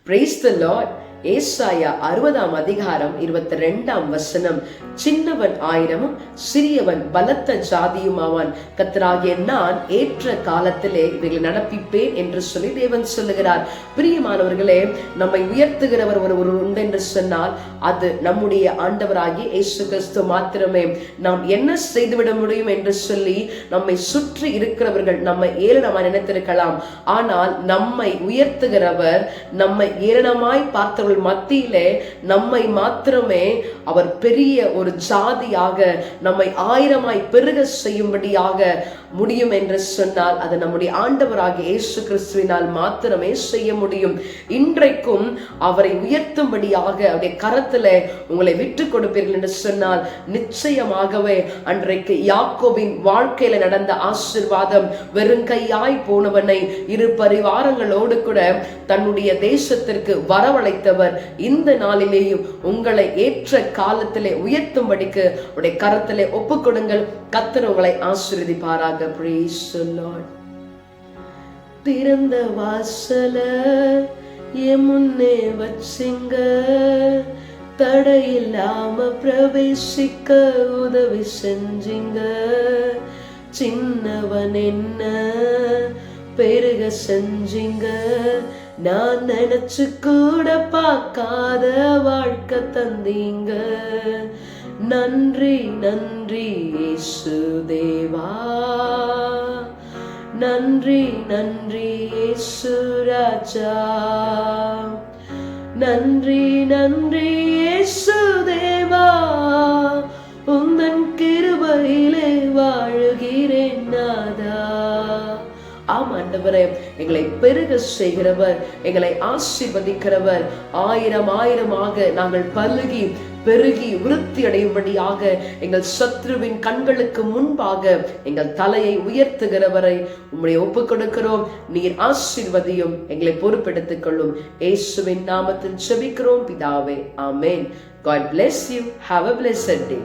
Praise the Lord. ஏசாயா 60ஆம் அதிகாரம் 22ஆம் வசனம். சின்னவன் 1000 சிறியவன் பலத்த ஜாதியுமாவான். கர்த்தராகிய நான் ஏற்ற காலத்திலே இவைகளை நடப்பிப்பேன் என்று சொல்லி தேவன் சொல்லுகிறார். பிரியமானவர்களே, நம்மை உயர்த்துகிறவர் ஒருவர் உண்டு என்று சொன்னால் அது நம்முடைய ஆண்டவராகிய இயேசு கிறிஸ்து மாத்திரமே. நாம் என்ன செய்துவிட முடியும் என்று சொல்லி நம்மை சுற்றி இருக்கிறவர்கள் நம்மை ஏளனமாய் நினைத்திருக்கலாம். ஆனால் நம்மை உயர்த்துகிறவர் நம்மை ஏளனமாய் பார்த்தவர்கள் மத்தியிலே நம்மை மாத்திரமே அவர் பெரிய ஒரு ஜாதியாக நம்மை 1000ஆய் பெருக செய்யும்படியாக முடியும் என்று சொன்னால் அது நம்முடைய ஆண்டவராகிய இயேசு கிறிஸ்துவினால் மாத்திரமே செய்ய முடியும். இன்றைக்கும் அவரை உயர்த்தும்படியாக அவருடைய கரத்திலே உங்களை விட்டு கொடுப்பீர்கள் என்று சொன்னால் நிச்சயமாகவே அன்றைக்கு யாக்கோபின் வாழ்க்கையில நடந்த ஆசீர்வாதம், வெறுங்கையாய் போனவனை 2 பரிவாரங்களோடு கூட தன்னுடைய தேசத்திற்கு வரவழைத்தவர் இந்த நாளிலேயும் உங்களை ஏற்ற காலத்திலே உயர்த்தும்படிக்கு உடைய கரத்திலே ஒப்புக் கொடுங்கள். கர்த்தர் உங்களை ஆசீர்வதிப்பாராக. Praise the Lord. திறந்த வாசல என் முன்னே வச்சிங்க, தடையில்லாம பிரவேசிக்க உதவி செஞ்சிங்க. சின்னவன் என்ன பெருக செஞ்சிங்க, நான் நினைச்சு கூட பார்க்காத வாழ்க்கை தந்தீங்க. நன்றி நன்றி இயேசு தேவா, நன்றி நன்றி இயேசு ராஜா, நன்றி நன்றி இயேசு தேவா, உந்தன் கிருபையிலே வாழுகிறேன் நாதா. ஆம் ஆண்டவரே, எங்களை பெருக செய்கிறவர், எங்களை ஆசீர்வதிக்கிறவர். 1000 நாங்கள் பலுகி பெருகி விருத்தி அடையும்படியாக எங்கள் சத்ருவின் கண்களுக்கு முன்பாக எங்கள் தலையை உயர்த்துகிறவரை உம்முடைய ஒப்புக் கொடுக்கிறோம். நீர் ஆசீர்வதியும், எங்களை பொறுப்பெடுத்துக் கொள்ளும். இயேசுவின் நாமத்தில் ஜெபிக்கிறோம் பிதாவே, ஆமென். God bless you. Have a blessed day.